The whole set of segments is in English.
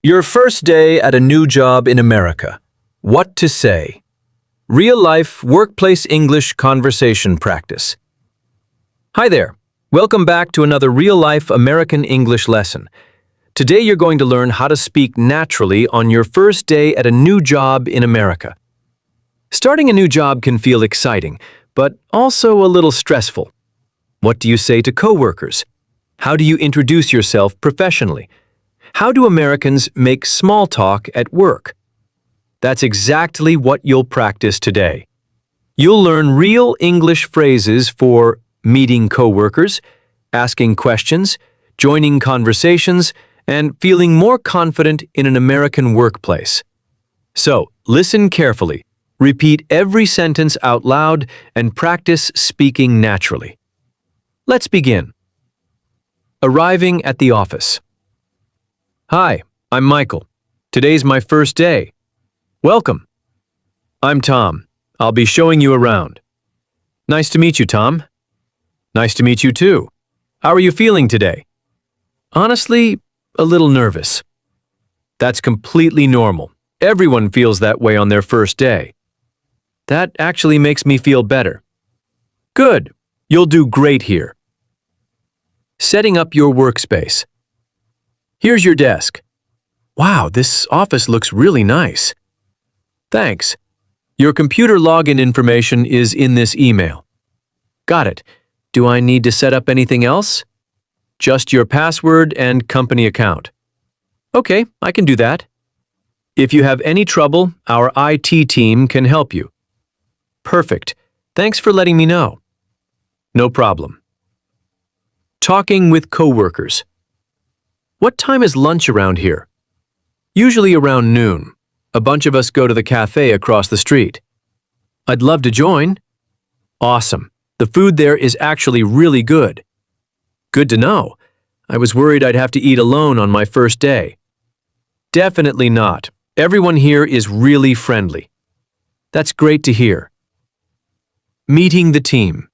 Your first day at a new job in America. What to say. Real-life workplace English conversation practice. Hi there. Welcome back to another real-life American English lesson. Today you're going to learn how to speak naturally on your first day at a new job in America. Starting a new job can feel exciting, but also a little stressful. What do you say to coworkers? How do you introduce yourself professionally? How do Americans make small talk at work? That's exactly what you'll practice today. You'll learn real English phrases for meeting coworkers, asking questions, joining conversations, and feeling more confident in an American workplace. So, listen carefully, repeat every sentence out loud, and practice speaking naturally. Let's begin. Arriving at the office. Hi, I'm Michael. Today's my first day. Welcome. I'm Tom. I'll be showing you around. Nice to meet you, Tom. Nice to meet you too. How are you feeling today? Honestly, a little nervous. That's completely normal. Everyone feels that way on their first day. That actually makes me feel better. Good. You'll do great here. Setting up your workspace. Here's your desk. Wow, this office looks really nice. Thanks. Your computer login information is in this email. Got it. Do I need to set up anything else? Just your password and company account. Okay, I can do that. If you have any trouble, our IT team can help you. Perfect. Thanks for letting me know. No problem. Talking with coworkers. What time is lunch around here? Usually around noon. A bunch of us go to the cafe across the street. I'd love to join. Awesome. The food there is actually really good. Good to know. I was worried I'd have to eat alone on my first day. Definitely not. Everyone here is really friendly. That's great to hear. Meeting the team.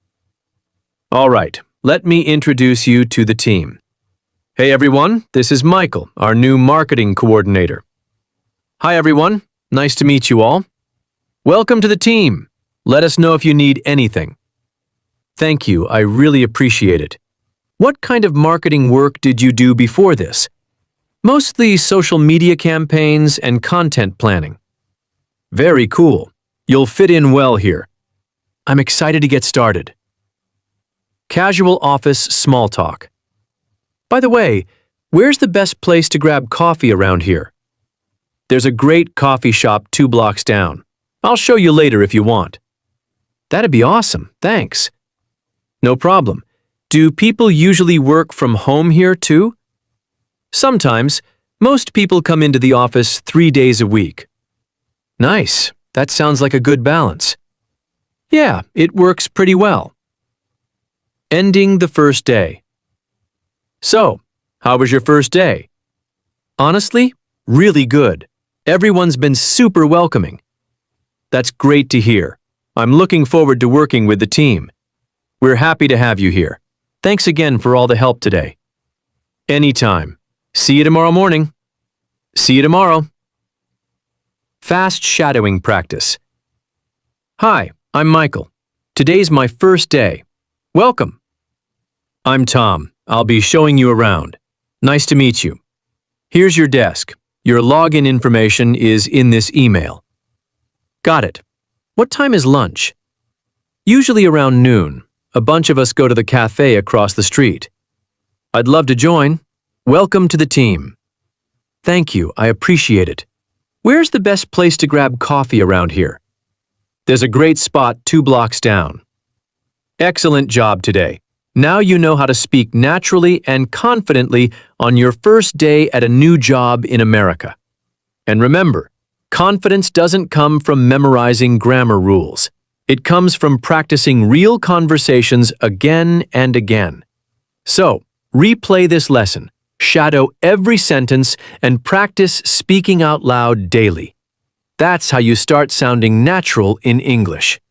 All right, let me introduce you to the team. Hey everyone, this is Michael, our new marketing coordinator. Hi everyone, nice to meet you all. Welcome to the team. Let us know if you need anything. Thank you, I really appreciate it. What kind of marketing work did you do before this? Mostly social media campaigns and content planning. Very cool. You'll fit in well here. I'm excited to get started. Casual office small talk. By the way, where's the best place to grab coffee around here? There's a great coffee shop 2 blocks down. I'll show you later if you want. That'd be awesome, thanks. No problem. Do people usually work from home here too? Sometimes. Most people come into the office 3 days a week. Nice, that sounds like a good balance. Yeah, it works pretty well. Ending the first day. So, how was your first day? Honestly, really good. Everyone's been super welcoming. That's great to hear. I'm looking forward to working with the team. We're happy to have you here. Thanks again for all the help today. Anytime. See you tomorrow morning. See you tomorrow. Fast shadowing practice. Hi, I'm Michael. Today's my first day. Welcome. I'm Tom. I'll be showing you around. Nice to meet you. Here's your desk. Your login information is in this email. Got it. What time is lunch? Usually around noon. A bunch of us go to the cafe across the street. I'd love to join. Welcome to the team. Thank you, I appreciate it. Where's the best place to grab coffee around here? There's a great spot 2 blocks down. Excellent job today. Now you know how to speak naturally and confidently on your first day at a new job in America. And remember, confidence doesn't come from memorizing grammar rules. It comes from practicing real conversations again and again. So, replay this lesson, shadow every sentence, and practice speaking out loud daily. That's how you start sounding natural in English.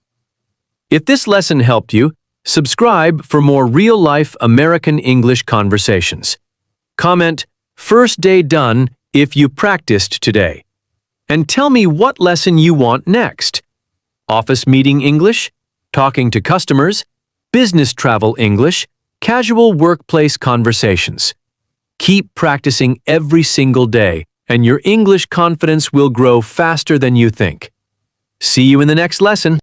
If this lesson helped you, subscribe for more real-life American English conversations. Comment, "First day done," if you practiced today. And tell me what lesson you want next. Office meeting English, talking to customers, business travel English, casual workplace conversations. Keep practicing every single day, and your English confidence will grow faster than you think. See you in the next lesson.